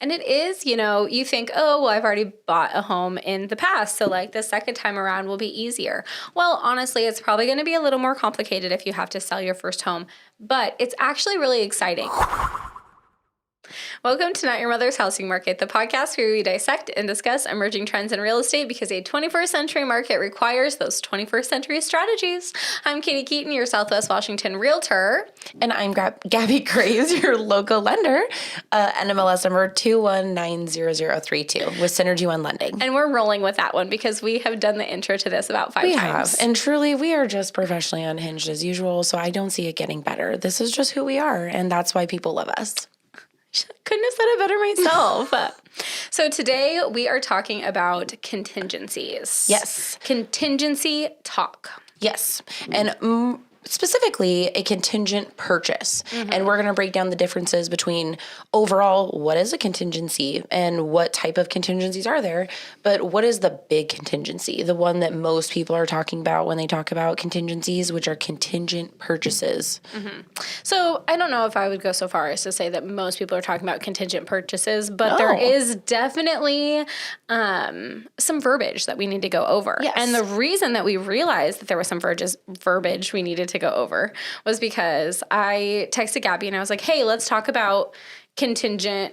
And it is, you think, oh, well, I've already bought a home in the past, so like the second time around will be easier. Well, honestly, it's probably going to be a little more complicated if you have to sell your first home, but it's actually really exciting. Welcome to Not Your Mother's Housing Market, the podcast where we dissect and discuss emerging trends in real estate because a 21st century market requires those 21st century strategies. I'm Katie Keaton, your Southwest Washington realtor. And I'm Gabby Graves, your local lender, NMLS number 2190032 with Synergy One Lending. And we're rolling with that one because we have done the intro to this about 5 times. We have. And truly, we are just professionally unhinged as usual, so I don't see it getting better. This is just who we are, and that's why people love us. Couldn't have said it better myself. So today we are talking about contingencies. Yes. Contingency talk. Yes. And specifically a contingent purchase. Mm-hmm. And we're going to break down the differences between overall what is a contingency and what type of contingencies are there, but what is the big contingency, the one that most people are talking about when they talk about contingencies, which are contingent purchases. Mm-hmm. So I don't know if I would go so far as to say that most people are talking about contingent purchases, but there is definitely some verbiage that we need to go over. Yes. And the reason that we realized that there was some verbiage we needed to go over was because I texted Gabby and I was like, hey, let's talk about contingencies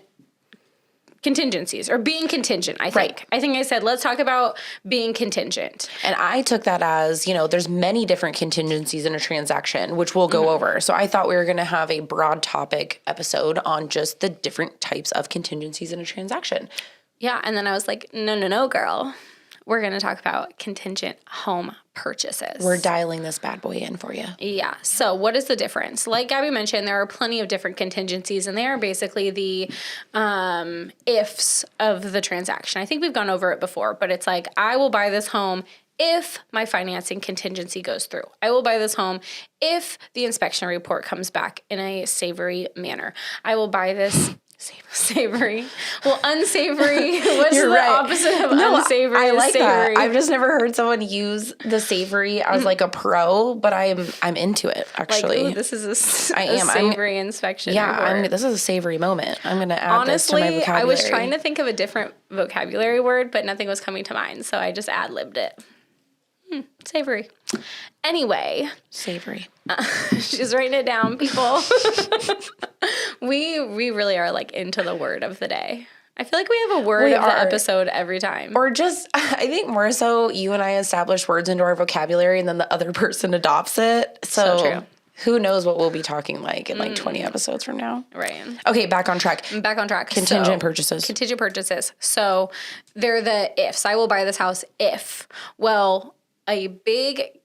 or being contingent, I think. Right. I think I said, let's talk about being contingent. And I took that as, there's many different contingencies in a transaction, which we'll go over. So I thought we were going to have a broad topic episode on just the different types of contingencies in a transaction. Yeah. And then I was like, no, girl. We're going to talk about contingent home purchases. We're dialing this bad boy in for you. Yeah. So what is the difference? Like Gabby mentioned, there are plenty of different contingencies, and they are basically the ifs of the transaction. I think we've gone over it before, but it's like, I will buy this home if my financing contingency goes through. I will buy this home if the inspection report comes back in a savory manner. I will buy this... Savory. Well, unsavory. What's You're the right. opposite of unsavory? I like savory. that. I've just never heard someone use the savory as like a pro, but I'm into it actually. Like, ooh, this is a savory inspection. Yeah, this is a savory moment. I'm going to add this to my vocabulary. I was trying to think of a different vocabulary word, but nothing was coming to mind, so I just ad-libbed it. Savory. Anyway. Savory. She's writing it down, people. We really are like into the word of the day. I feel like we have a word of the episode every time. Or just, I think more so you and I establish words into our vocabulary and then the other person adopts it. So true. Who knows what we'll be talking like in like 20 episodes from now. Right. Okay, back on track. Contingent purchases. Contingent purchases. So they're the ifs. I will buy this house if. Well,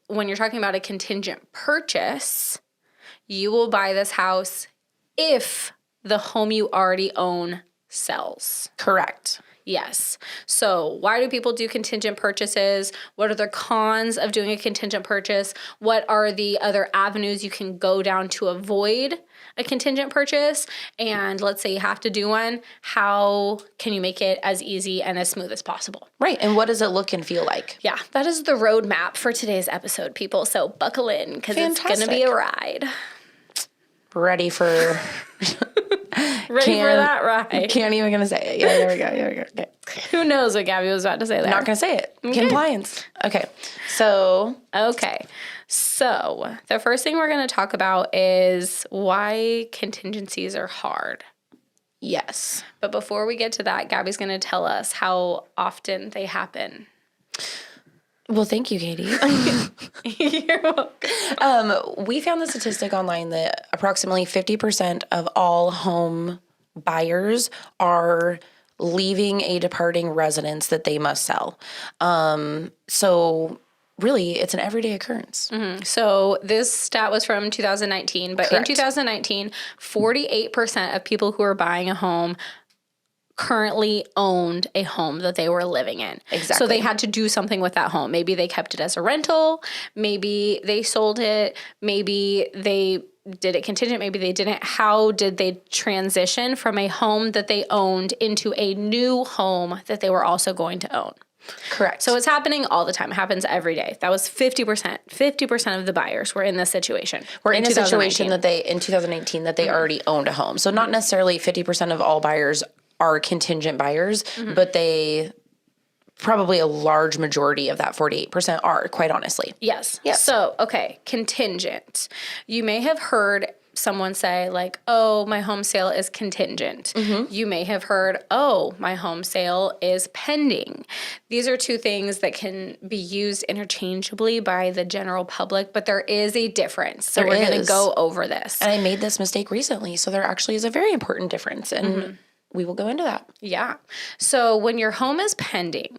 when you're talking about a contingent purchase, you will buy this house if the home you already own sells. Correct. Yes. So why do people do contingent purchases? What are the cons of doing a contingent purchase? What are the other avenues you can go down to avoid a contingent purchase? And let's say you have to do one. How can you make it as easy and as smooth as possible? Right. And what does it look and feel like? Yeah, that is the roadmap for today's episode, people. So buckle in because it's going to be a ride. Ready for... Ready for that ride. Can't even gonna say it. Yeah, there we go. Okay. Who knows what Gabby was about to say there? Not gonna say it. Okay. Compliance. Okay. So the first thing we're gonna talk about is why contingencies are hard. Yes. But before we get to that, Gabby's gonna tell us how often they happen. Well, thank you, Katie. You're welcome. We found the statistic online that approximately 50% of all home buyers are leaving a departing residence that they must sell. So really, it's an everyday occurrence. Mm-hmm. So this stat was from 2019, but Correct. In 2019, 48% of people who are buying a home currently owned a home that they were living in. Exactly. So they had to do something with that home. Maybe they kept it as a rental. Maybe they sold it. Maybe they did it contingent. Maybe they didn't. How did they transition from a home that they owned into a new home that they were also going to own? Correct. So it's happening all the time. It happens every day. That was 50%. 50% of the buyers were in this situation. We're in a situation that in 2018 that they already owned a home. So not necessarily 50% of all buyers are contingent buyers, but they probably a large majority of that 48% are, quite honestly. Yes. Yes. So, okay, contingent. You may have heard someone say like, oh, my home sale is contingent. You may have heard, oh, my home sale is pending. These are two things that can be used interchangeably by the general public, but there is a difference. So we're going to go over this. And I made this mistake recently. So there actually is a very important difference. And we will go into that. Yeah. So when your home is pending,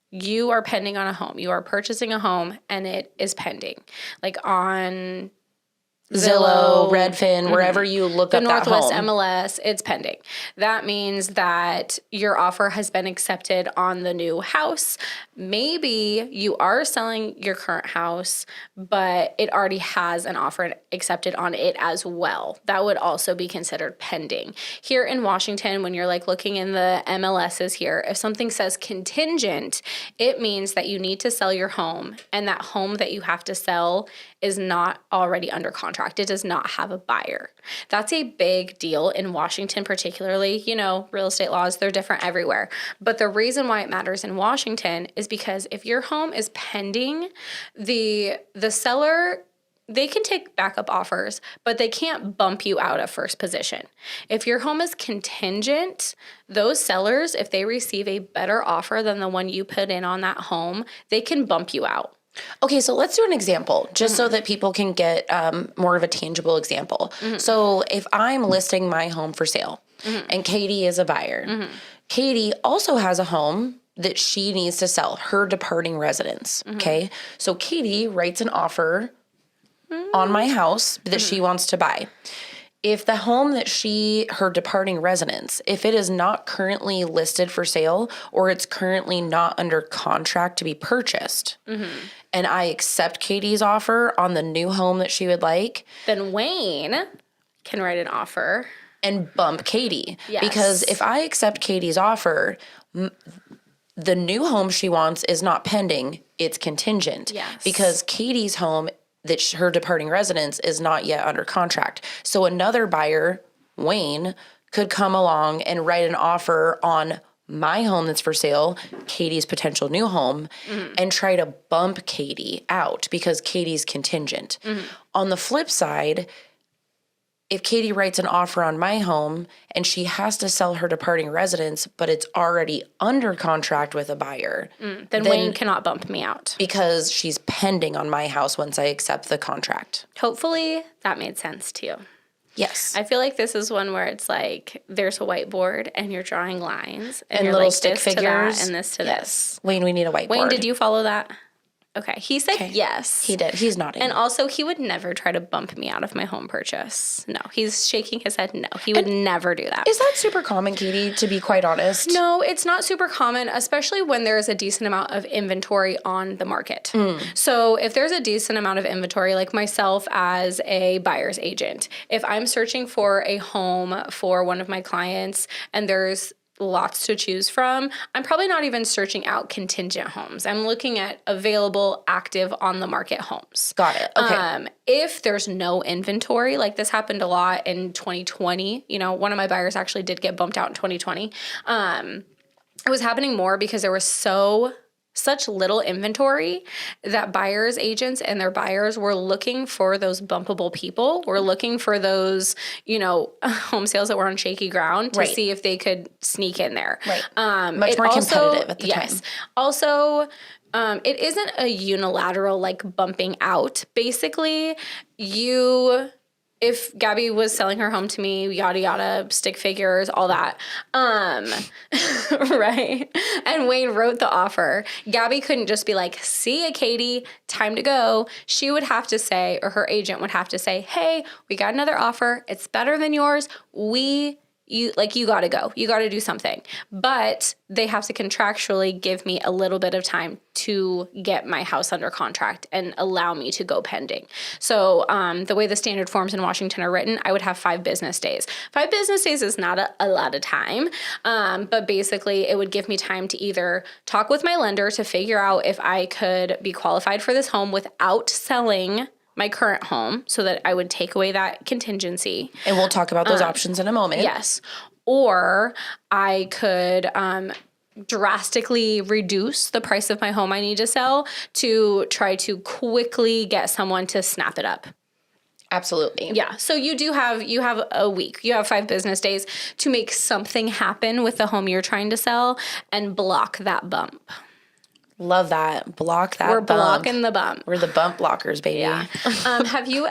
you are pending on a home. You are purchasing a home and it is pending. Like on Zillow, Redfin, wherever you look the up that Northwest home. MLS, it's pending. That means that your offer has been accepted on the new house. Maybe you are selling your current house, but it already has an offer accepted on it as well. That would also be considered pending. Here in Washington, when you're like looking in the MLSs here, if something says contingent, it means that you need to sell your home, and that home that you have to sell is not already under contract. It does not have a buyer. That's a big deal in Washington, particularly. You know, real estate laws, they're different everywhere. But the reason why it matters in Washington is because if your home is pending, the seller, they can take backup offers, but they can't bump you out of first position. If your home is contingent, those sellers, if they receive a better offer than the one you put in on that home, they can bump you out. Okay, so let's do an example just so that people can get more of a tangible example. So if I'm listing my home for sale and Katie is a buyer, Katie also has a home that she needs to sell, her departing residence. Okay, so Katie writes an offer on my house that she wants to buy. If the home that her departing residence, if it is not currently listed for sale or it's currently not under contract to be purchased, and I accept Katie's offer on the new home that she would like, then Wayne can write an offer and bump Katie. Yes. Because if I accept Katie's offer, the new home she wants is not pending, it's contingent. Yes. Because Katie's home, her departing residence, is not yet under contract. So another buyer, Wayne, could come along and write an offer on my home that's for sale, Katie's potential new home, and try to bump Katie out because Katie's contingent. On the flip side, if Katie writes an offer on my home and she has to sell her departing residence, but it's already under contract with a buyer, then Wayne cannot bump me out. Because she's pending on my house once I accept the contract. Hopefully that made sense to you. Yes. I feel like this is one where it's like there's a whiteboard and you're drawing lines and you're little like stick this figures. To that and this to this. Wayne, we need a whiteboard. Wayne, did you follow that? Okay. He said yes. He did. He's nodding. And also, he would never try to bump me out of my home purchase. No, he's shaking his head no. He would never do that. Is that super common, Katie, to be quite honest? No, it's not super common, especially when there's a decent amount of inventory on the market. So if there's a decent amount of inventory, like myself as a buyer's agent, if I'm searching for a home for one of my clients and there's lots to choose from, I'm probably not even searching out contingent homes. I'm looking at available, active, on the market homes. Got it. Okay. If there's no inventory, like this happened a lot in 2020, you know, one of my buyers actually did get bumped out in 2020. It was happening more because there was such little inventory that buyers agents and their buyers were looking for those bumpable people. Were looking for those, you know, home sales that were on shaky ground to see if they could sneak in there. Right. Much more competitive at the time. Also, it isn't a unilateral like bumping out. Basically, if Gabby was selling her home to me, yada, yada, stick figures, all that, right? And Wayne wrote the offer. Gabby couldn't just be like, see ya, Katie, time to go. She would have to say, or her agent would have to say, hey, we got another offer. It's better than yours. You gotta go. You gotta do something. But they have to contractually give me a little bit of time to get my house under contract and allow me to go pending. So the way the standard forms in Washington are written, I would have 5 business days. 5 business days is not a lot of time, but basically it would give me time to either talk with my lender to figure out if I could be qualified for this home without selling my current home so that I would take away that contingency. And we'll talk about those options in a moment. Yes. or I could drastically reduce the price of my home I need to sell to try to quickly get someone to snap it up. Absolutely. Yeah. So you have a week. You have 5 business days to make something happen with the home you're trying to sell and block that bump. Love that. Block that We're bump. blocking the bump. We're the bump blockers, baby. Yeah. Have you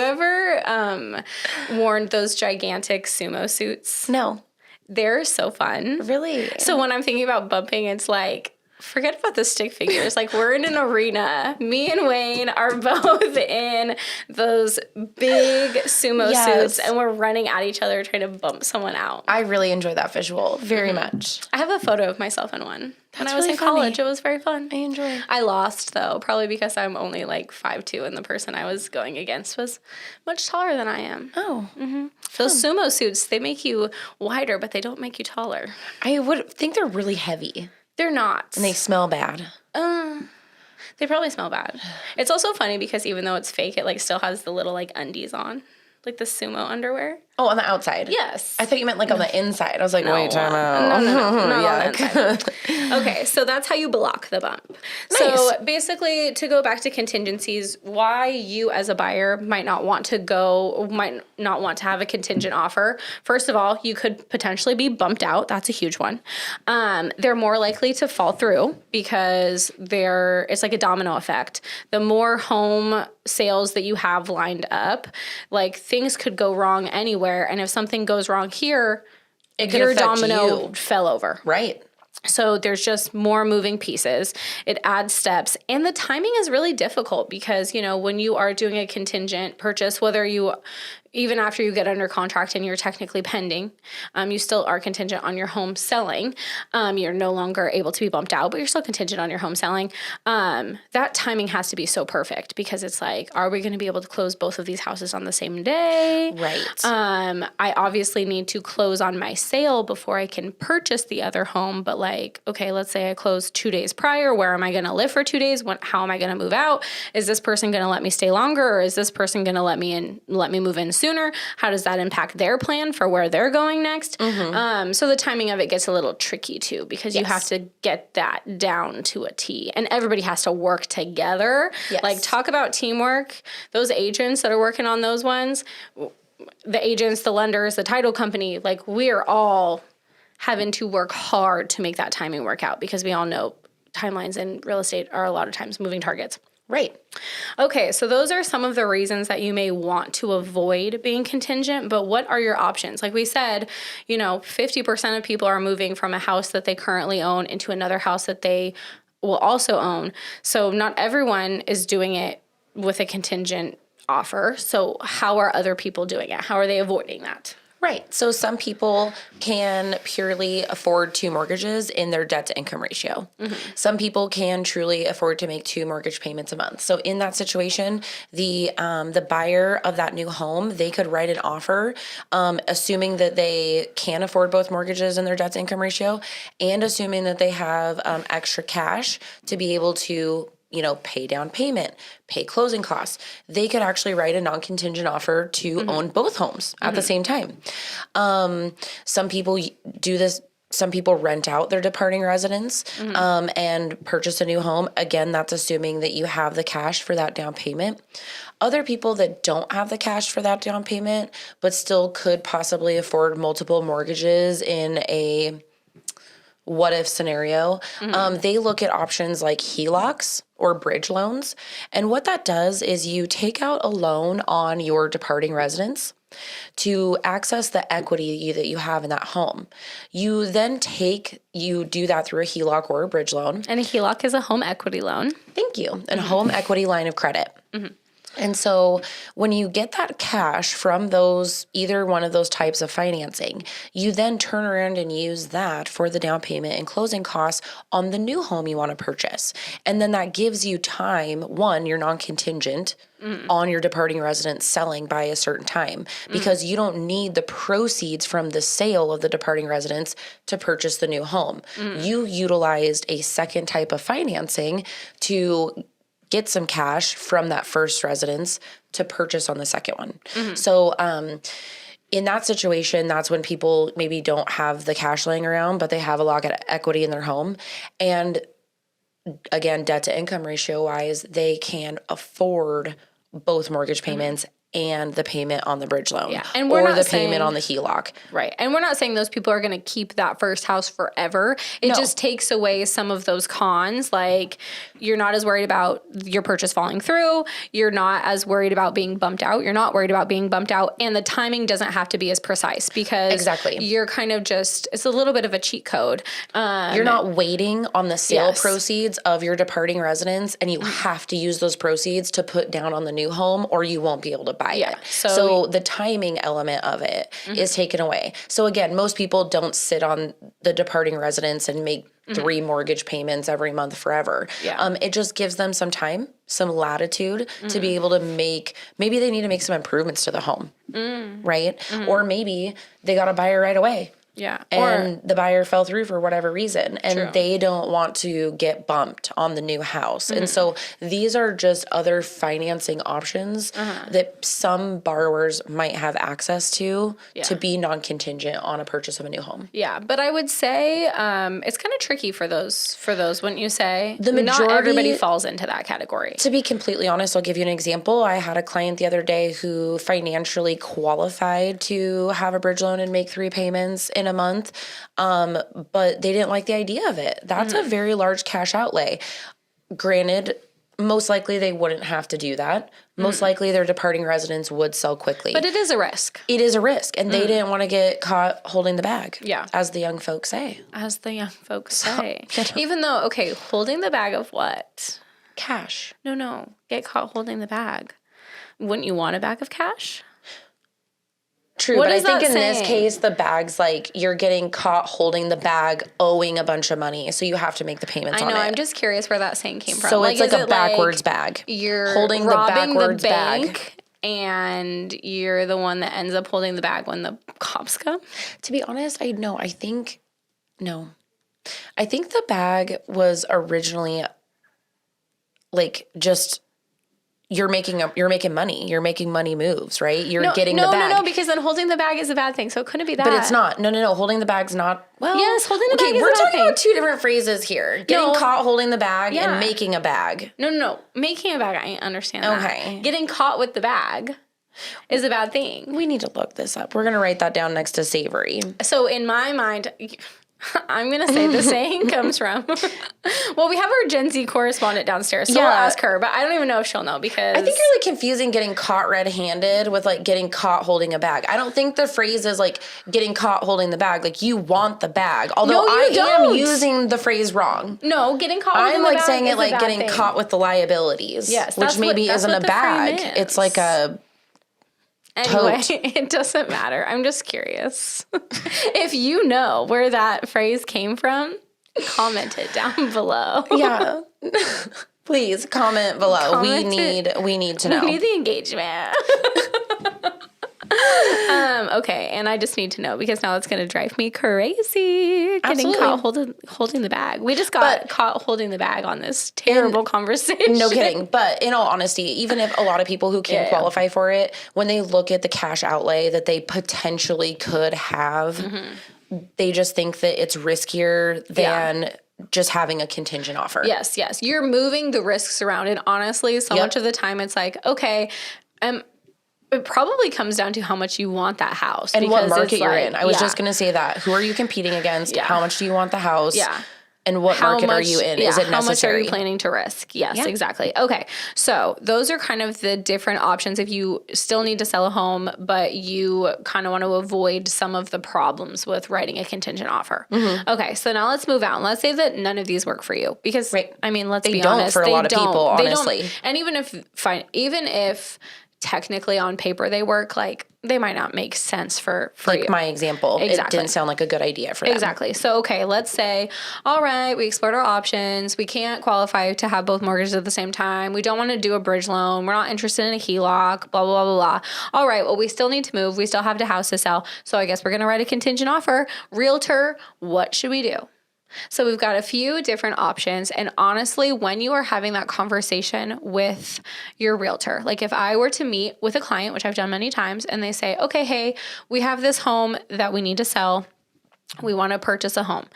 ever worn those gigantic sumo suits? No. They're so fun. Really? So when I'm thinking about bumping, it's like, forget about the stick figures. Like, we're in an arena. Me and Wayne are both in those big sumo suits, and we're running at each other trying to bump someone out. I really enjoy that visual very much. I have a photo of myself in one. When I was really in college, funny. it was very fun. I enjoy it. I lost, though, probably because I'm only like 5'2", and the person I was going against was much taller than I am. Oh. Mm-hmm. Those sumo suits, they make you wider, but they don't make you taller. I would think they're really heavy. They're not. And they smell bad. They probably smell bad. It's also funny because even though it's fake, it like still has the little like undies on. Like the sumo underwear. Oh, on the outside? Yes. I thought you meant like on the inside. I was like, wait, time out. No, not Yeah. on the inside. Okay, so that's how you block the bump. Nice. So basically, to go back to contingencies, why you as a buyer might not want to have a contingent offer. First of all, you could potentially be bumped out. That's a huge one. They're more likely to fall through because it's like a domino effect. The more home sales that you have lined up, like things could go wrong anywhere. And if something goes wrong here, your domino fell over. Right. So there's just more moving pieces. It adds steps. And the timing is really difficult because, when you are doing a contingent purchase, even after you get under contract and you're technically pending, you still are contingent on your home selling. You're no longer able to be bumped out, but you're still contingent on your home selling. That timing has to be so perfect because it's like, are we going to be able to close both of these houses on the same day? Right. I obviously need to close on my sale before I can purchase the other home. But like, okay, let's say I close 2 days prior. Where am I going to live for 2 days? How am I going to move out? Is this person going to let me stay longer, or is this person going to let me move in sooner? How does that impact their plan for where they're going next? Mm-hmm. So the timing of it gets a little tricky too, because you have to get that down to a T, and everybody has to work together. Yes. Like, talk about teamwork. Those agents that are working on those ones, the agents, the lenders, the title company, like, we're all having to work hard to make that timing work out, because we all know timelines in real estate are a lot of times moving targets. Right. Okay, so those are some of the reasons that you may want to avoid being contingent, but what are your options? Like we said, 50% of people are moving from a house that they currently own into another house that they will also own. So not everyone is doing it with a contingent offer. So how are other people doing it? How are they avoiding that? Right. So some people can purely afford 2 mortgages in their debt to income ratio. Mm-hmm. Some people can truly afford to make 2 mortgage payments a month. So in that situation, the buyer of that new home, they could write an offer, assuming that they can afford both mortgages in their debt to income ratio, and assuming that they have extra cash to be able to pay down payment, pay closing costs. They could actually write a non-contingent offer to own both homes at the same time. Some people do this. Some people rent out their departing residence and purchase a new home. Again, that's assuming that you have the cash for that down payment. Other people that don't have the cash for that down payment, but still could possibly afford multiple mortgages in a what if scenario, they look at options like HELOCs or bridge loans. And what that does is you take out a loan on your departing residence to access the equity that you have in that home. You then do that through a HELOC or a bridge loan. And a HELOC is a home equity loan. Thank you. And home equity line of credit. Mm-hmm. And so when you get that cash from either one of those types of financing, you then turn around and use that for the down payment and closing costs on the new home you want to purchase. And then that gives you time, one, you're non-contingent on your departing residence selling by a certain time, because you don't need the proceeds from the sale of the departing residence to purchase the new home. You utilized a second type of financing to get some cash from that first residence to purchase on the second one. So in that situation, that's when people maybe don't have the cash laying around, but they have a lot of equity in their home. And again, debt to income ratio wise, they can afford both mortgage payments and the payment on the bridge loan, and we're or not the saying, payment on the HELOC. Right. And we're not saying those people are going to keep that first house forever. It just takes away some of those cons. Like, you're not as worried about your purchase falling through. You're not as worried about being bumped out. You're not worried about being bumped out. And the timing doesn't have to be as precise because you're kind of just, it's a little bit of a cheat code. You're not waiting on the sale proceeds of your departing residence, and you have to use those proceeds to put down on the new home, or you won't be able to buy it. So the timing element of it is taken away. So again, most people don't sit on the departing residence and make 3 mortgage payments every month forever. It just gives them some time, some latitude to be able to maybe they need to make some improvements to the home, right? Or maybe they got a buyer right away. And the buyer fell through for whatever reason, and they don't want to get bumped on the new house. And so these are just other financing options that some borrowers might have access to be non-contingent on a purchase of a new home. But I would say it's kind of tricky for those, wouldn't you say? The majority, not everybody falls into that category. To be completely honest, I'll give you an example. I had a client the other day who financially qualified to have a bridge loan and make 3 payments in a month, but they didn't like the idea of it. That's a very large cash outlay. Granted, most likely they wouldn't have to do that. Most likely their departing residence would sell quickly. But it is a risk. It is a risk, and they didn't want to get caught holding the bag, as the young folks say. Even though, holding the bag of what? Cash. No. Get caught holding the bag. Wouldn't you want a bag of cash? True, but I think in this case, the bag's like you're getting caught holding the bag, owing a bunch of money, so you have to make the payments on it. I know, I'm just curious where that saying came from. So it's like a backwards bag. You're holding the backwards bag. And you're the one that ends up holding the bag when the cops come? To be honest, I think the bag was originally like just... You're making money. You're making money moves, right? You're getting the bag. No, because then holding the bag is a bad thing. So it couldn't be that. But it's not. No. Holding the bag's not. Well, yes, holding the bag is a bad thing. We're talking about 2 different phrases here. Getting caught holding the bag and making a bag. No. Making a bag, I understand that. Okay. Getting caught with the bag is a bad thing. We need to look this up. We're going to write that down next to savory. So in my mind... I'm going to say the saying comes from, well, we have our Gen Z correspondent downstairs, so I'll ask her, but I don't even know if she'll know because... I think you're like confusing getting caught red-handed with like getting caught holding a bag. I don't think the phrase is like getting caught holding the bag. Like you want the bag. Although I am using the phrase wrong. No, getting caught holding the bag. I'm like saying it like getting caught with the liabilities. Yes. Which maybe isn't a bag. It's like a... Anyway, it doesn't matter. I'm just curious. If you know where that phrase came from, comment it down below. Yeah. Please comment below. We need to know. We need the engagement. Okay, and I just need to know because now it's going to drive me crazy. Getting caught holding the bag. We just got caught holding the bag on this terrible conversation. No kidding. But in all honesty, even if a lot of people who can qualify for it, when they look at the cash outlay that they potentially could have, they just think that it's riskier than just having a contingent offer. Yes. You're moving the risks around. And honestly, so much of the time it's like, okay, it probably comes down to how much you want that house. And what market you're in. I was just going to say that. Who are you competing against? How much do you want the house? And what market are you in? Is it necessary? How much are you planning to risk? Yes, exactly. Okay. So those are kind of the different options if you still need to sell a home, but you kind of want to avoid some of the problems with writing a contingent offer. Okay. So now let's move on. Let's say that none of these work for you because, I mean, let's be honest. They don't for a lot of people, honestly. And even if technically on paper they work, like they might not make sense for like you. My example. Exactly. It didn't sound like a good idea for them. Exactly. So, okay, let's say, all right, we explored our options. We can't qualify to have both mortgages at the same time. We don't want to do a bridge loan. We're not interested in a HELOC, blah, blah, blah, blah. All right, well, we still need to move. We still have the house to sell. So I guess we're going to write a contingent offer. Realtor, what should we do? So we've got a few different options. And honestly, when you are having that conversation with your realtor, like if I were to meet with a client, which I've done many times, and they say, okay, hey, we have this home that we need to sell. We want to purchase a home.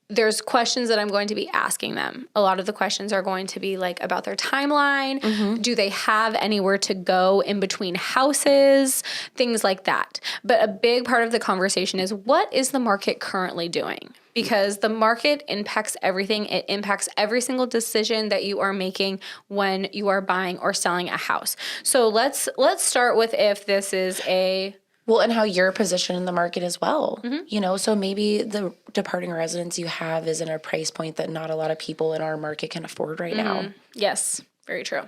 There's questions that I'm going to be asking them. A lot of the questions are going to be like about their timeline. Do they have anywhere to go in between houses? Things like that. But a big part of the conversation is, what is the market currently doing? Because the market impacts everything. It impacts every single decision that you are making when you are buying or selling a house. So let's start with if this is a... Well, and how you're positioned in the market as well. You know, so maybe the departing residence you have is in a price point that not a lot of people in our market can afford right now. Yes, very true.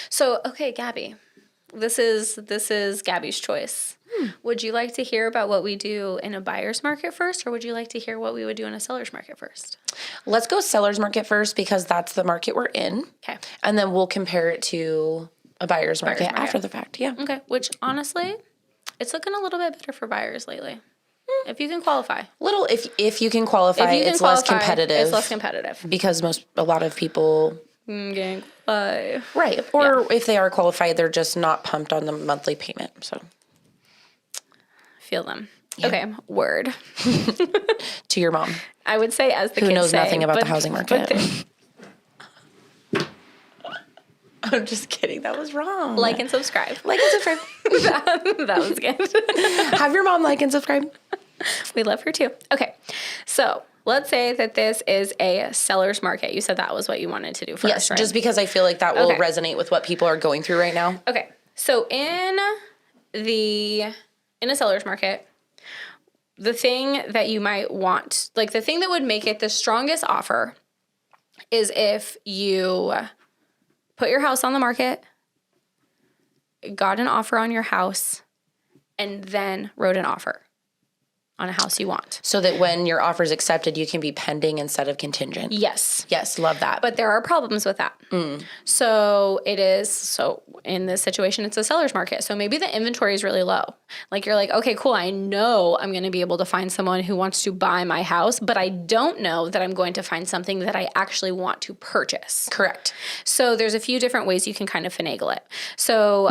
So, okay, Gabby, this is Gabby's choice. Would you like to hear about what we do in a buyer's market first, or would you like to hear what we would do in a seller's market first? Let's go seller's market first, because that's the market we're in. Okay. And then we'll compare it to a buyer's market after the fact. Yeah. Okay, which honestly, it's looking a little bit better for buyers lately. If you can qualify. Little, if you can qualify, it's less competitive. It's less competitive. Because a lot of people... Can't qualify. Right. Or if they are qualified, they're just not pumped on the monthly payment. So... Feel them. Yeah. Okay, word. To your mom. I would say, as the who kids knows say, nothing about the housing market. I'm just kidding. That was wrong. Like and subscribe. Like and subscribe. that was good. Have your mom like and subscribe. We love her too. Okay, so let's say that this is a seller's market. You said that was what you wanted to do first, yes, right? just because I feel like that will resonate with what people are going through right now. Okay, so in a seller's market, the thing that you might want, like the thing that would make it the strongest offer, is if you put your house on the market, got an offer on your house, and then wrote an offer on a house you want. So that when your offer is accepted, you can be pending instead of contingent. Yes. Yes, love that. But there are problems with that. So in this situation, it's a seller's market. So maybe the inventory is really low. Like you're like, okay, cool. I know I'm going to be able to find someone who wants to buy my house, but I don't know that I'm going to find something that I actually want to purchase. Correct. So there's a few different ways you can kind of finagle it. So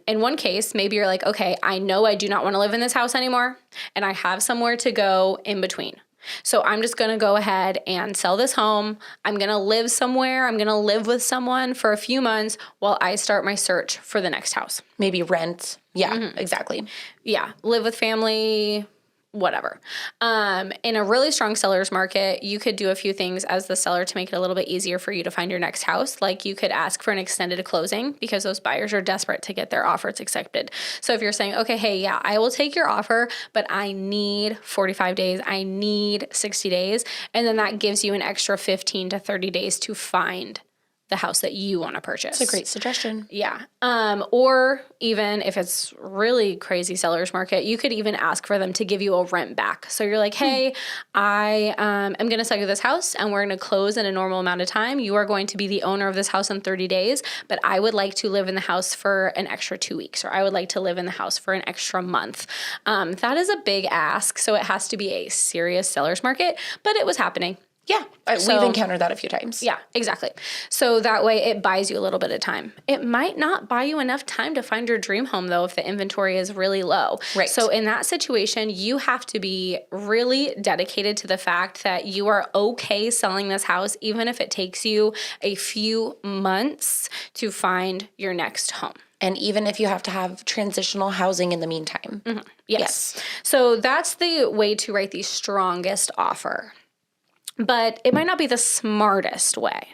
in one case, maybe you're like, okay, I know I do not want to live in this house anymore, and I have somewhere to go in between. So I'm just going to go ahead and sell this home. I'm going to live somewhere. I'm going to live with someone for a few months while I start my search for the next house. Maybe rent. Yeah, exactly. Yeah, live with family, whatever. In a really strong seller's market, you could do a few things as the seller to make it a little bit easier for you to find your next house. Like you could ask for an extended closing because those buyers are desperate to get their offers accepted. So if you're saying, okay, hey, yeah, I will take your offer, but I need 45 days, I need 60 days. And then that gives you an extra 15 to 30 days to find the house that you want to purchase. That's a great suggestion. Yeah. Or even if it's really crazy seller's market, you could even ask for them to give you a rent back. So you're like, hey, I am going to sell you this house and we're going to close in a normal amount of time. You are going to be the owner of this house in 30 days, but I would like to live in the house for an extra 2 weeks, or I would like to live in the house for an extra month. That is a big ask. So it has to be a serious seller's market, but it was happening. Yeah, we've encountered that a few times. Yeah, exactly. So that way it buys you a little bit of time. It might not buy you enough time to find your dream home, though, if the inventory is really low. Right. So in that situation, you have to be really dedicated to the fact that you are okay selling this house, even if it takes you a few months to find your next home. And even if you have to have transitional housing in the meantime. Mm-hmm. Yes. So that's the way to write the strongest offer. But it might not be the smartest way.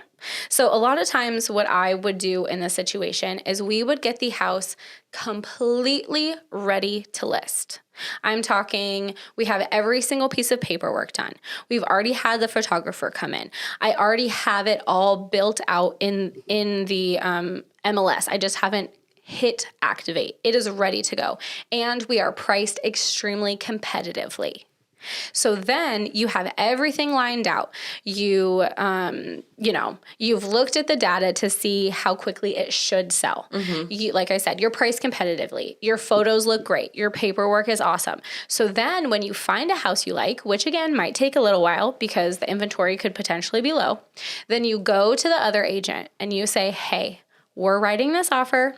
So a lot of times what I would do in this situation is we would get the house completely ready to list. I'm talking, we have every single piece of paperwork done. We've already had the photographer come in. I already have it all built out in the MLS. I just haven't hit activate. It is ready to go. And we are priced extremely competitively. So then you have everything lined out. You, you've looked at the data to see how quickly it should sell. You, like I said, you're priced competitively. Your photos look great. Your paperwork is awesome. So then when you find a house you like, which again might take a little while because the inventory could potentially be low, then you go to the other agent and you say, hey, we're writing this offer.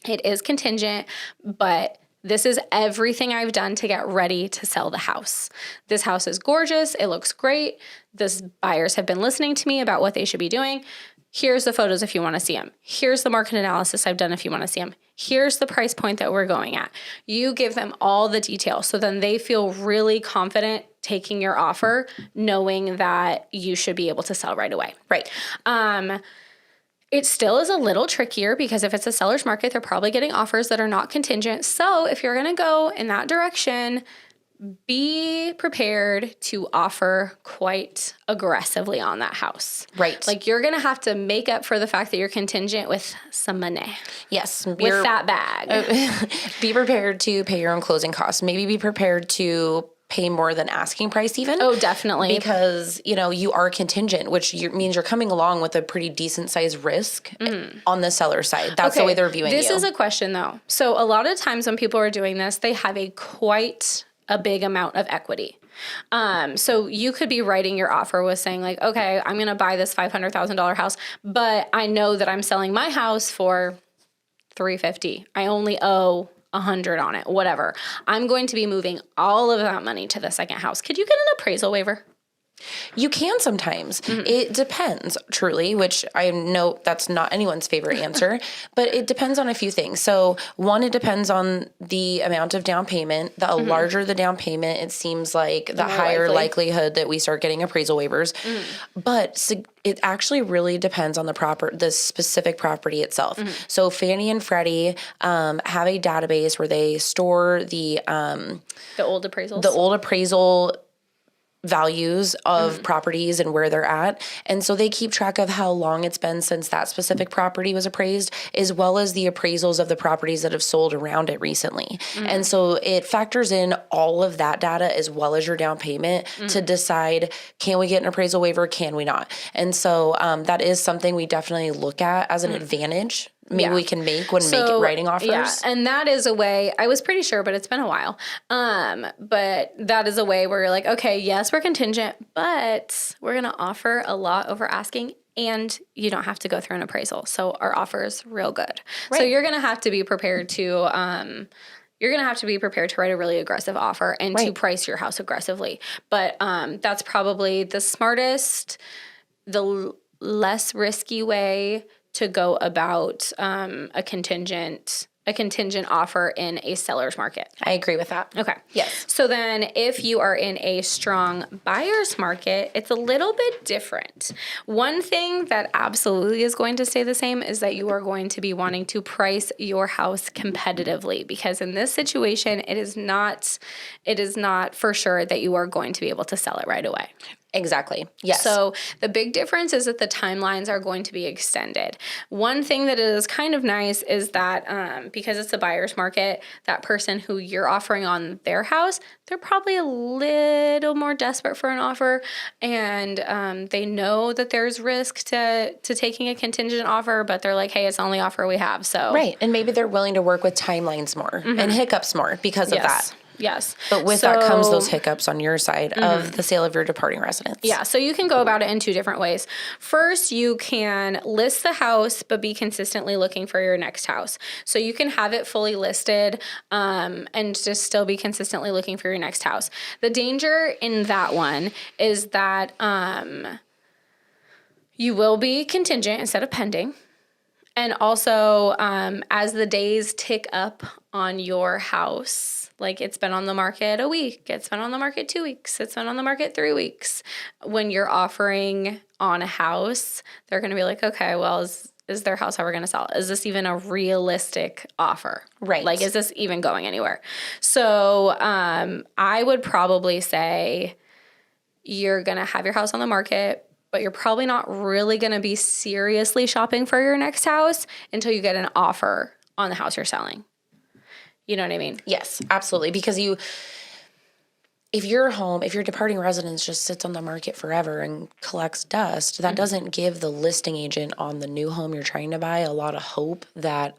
It is contingent, but this is everything I've done to get ready to sell the house. This house is gorgeous. It looks great. This buyers have been listening to me about what they should be doing. Here's the photos if you want to see them. Here's the market analysis I've done if you want to see them. Here's the price point that we're going at. You give them all the details so then they feel really confident taking your offer, knowing that you should be able to sell right away. Right. It still is a little trickier because if it's a seller's market, they're probably getting offers that are not contingent. So if you're going to go in that direction, be prepared to offer quite aggressively on that house. Right. Like you're going to have to make up for the fact that you're contingent with some money. Yes. With that bag. Be prepared to pay your own closing costs. Maybe be prepared to pay more than asking price even. Oh, definitely. Because, you are contingent, which means you're coming along with a pretty decent sized risk on the seller side. That's the way they're viewing This you. is a question though. So a lot of times when people are doing this, they have quite a big amount of equity. So you could be writing your offer with saying like, okay, I'm going to buy this $500,000 house, but I know that I'm selling my house for $350,000. I only owe $100,000 on it, whatever. I'm going to be moving all of that money to the second house. Could you get an appraisal waiver? You can sometimes. It depends, truly, which I know that's not anyone's favorite answer, but it depends on a few things. So one, it depends on the amount of down payment. The larger the down payment, it seems like the higher likelihood that we start getting appraisal waivers. But it actually really depends on the specific property itself. So Fannie and Freddie have a database where they store the old appraisals. The old appraisal values of properties and where they're at. And so they keep track of how long it's been since that specific property was appraised, as well as the appraisals of the properties that have sold around it recently. And so it factors in all of that data as well as your down payment to decide, can we get an appraisal waiver? Can we not? And so that is something we definitely look at as an advantage. Maybe we can make when writing offers. Yeah, and that is a way, I was pretty sure, but it's been a while. But that is a way where you're like, okay, yes, we're contingent, but we're going to offer a lot over asking and you don't have to go through an appraisal. So our offer is real good. Right. So you're going to have to be prepared to, write a really aggressive offer and to price your house aggressively. But that's probably the smartest, the less risky way to go about a contingent offer in a seller's market. I agree with that. Okay. Yes. So then if you are in a strong buyer's market, it's a little bit different. One thing that absolutely is going to stay the same is that you are going to be wanting to price your house competitively, because in this situation, it is not for sure that you are going to be able to sell it right away. Exactly. Yes. So the big difference is that the timelines are going to be extended. One thing that is kind of nice is that because it's a buyer's market, that person who you're offering on their house, they're probably a little more desperate for an offer, and they know that there's risk to taking a contingent offer, but they're like, hey, it's the only offer we have. So right, and maybe they're willing to work with timelines more and hiccups more because of that. Yes. But with that comes those hiccups on your side of the sale of your departing residence. Yeah. So you can go about it in two different ways. First, you can list the house, but be consistently looking for your next house. So you can have it fully listed and just still be consistently looking for your next house. The danger in that one is that you will be contingent instead of pending. And also, as the days tick up on your house, like it's been on the market a week, it's been on the market 2 weeks, it's been on the market 3 weeks. When you're offering on a house, they're going to be like, okay, well, is their house ever going to sell? Is this even a realistic offer? Right. Like, is this even going anywhere? So I would probably say you're going to have your house on the market, but you're probably not really going to be seriously shopping for your next house until you get an offer on the house you're selling. You know what I mean? Yes, absolutely. Because if your departing residence just sits on the market forever and collects dust, that doesn't give the listing agent on the new home you're trying to buy a lot of hope that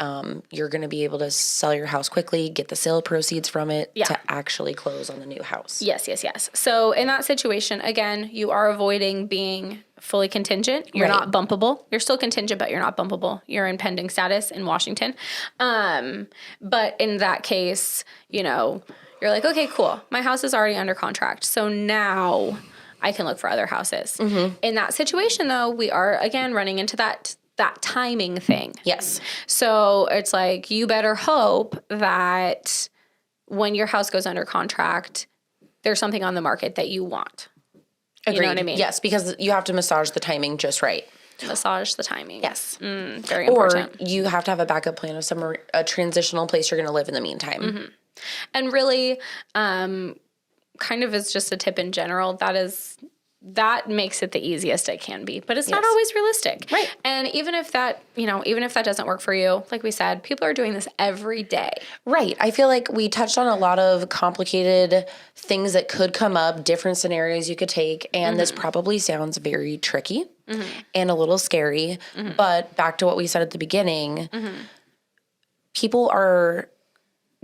you're going to be able to sell your house quickly, get the sale proceeds from it to actually close on the new house. Yes. So in that situation, again, you are avoiding being fully contingent. You're not bumpable. You're still contingent, but you're not bumpable. You're in pending status in Washington. But in that case, you're like, okay, cool. My house is already under contract. So now I can look for other houses. Mm-hmm. In that situation, though, we are, again, running into that timing thing. Yes. So it's like, you better hope that when your house goes under contract, there's something on the market that you want. Agreed. You know what I mean? Yes, because you have to massage the timing just right. Massage the timing. Yes. Very important. Or you have to have a backup plan of a transitional place you're going to live in the meantime. Mm-hmm. And really, kind of as just a tip in general, that makes it the easiest it can be, but it's not always realistic. Right. And even if that doesn't work for you, like we said, people are doing this every day. Right. I feel like we touched on a lot of complicated things that could come up, different scenarios you could take, and this probably sounds very tricky and a little scary, but back to what we said at the beginning, people are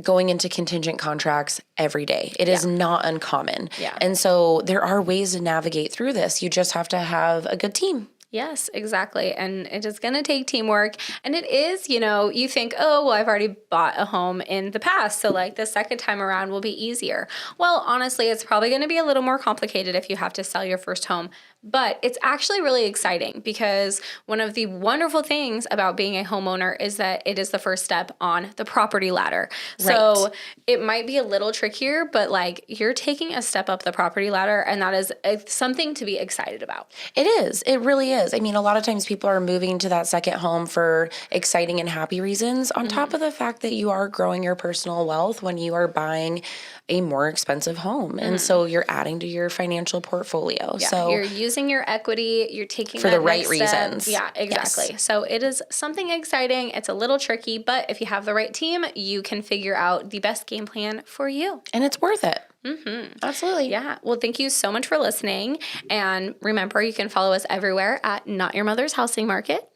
going into contingent contracts every day. It is not uncommon. Yeah. And so there are ways to navigate through this. You just have to have a good team. Yes, exactly. And it is going to take teamwork. And it is, you think, oh, well, I've already bought a home in the past, so like the second time around will be easier. Well, honestly, it's probably going to be a little more complicated if you have to sell your first home. But it's actually really exciting because one of the wonderful things about being a homeowner is that it is the first step on the property ladder. Right. So it might be a little trickier, but like you're taking a step up the property ladder, and that is something to be excited about. It is. It really is. I mean, a lot of times people are moving to that second home for exciting and happy reasons, on top of the fact that you are growing your personal wealth when you are buying a more expensive home. And so you're adding to your financial portfolio. Yeah, so you're using your equity, you're taking for that the right next step. reasons. Yeah, exactly. Yes. So it is something exciting. It's a little tricky, but if you have the right team, you can figure out the best game plan for you. And it's worth it. Absolutely. Yeah. Well, thank you so much for listening. And remember, you can follow us everywhere at Not Your Mother's Housing Market.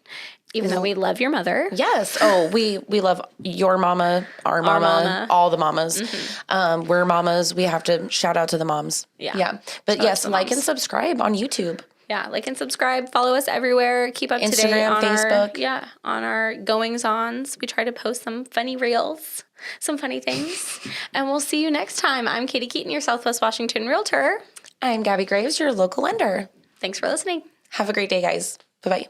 Even though we love your mother. Yes. Oh, we love your mama, our mama, all the mamas. We're mamas. We have to shout out to the moms. Yeah. But yes, like and subscribe on YouTube. Yeah, like and subscribe. Follow us everywhere. Keep up to date on Facebook. On our goings-ons. We try to post some funny reels, some funny things. And we'll see you next time. I'm Katie Keaton, your Southwest Washington realtor. I'm Gabby Graves, your local lender. Thanks for listening. Have a great day, guys. Bye-bye.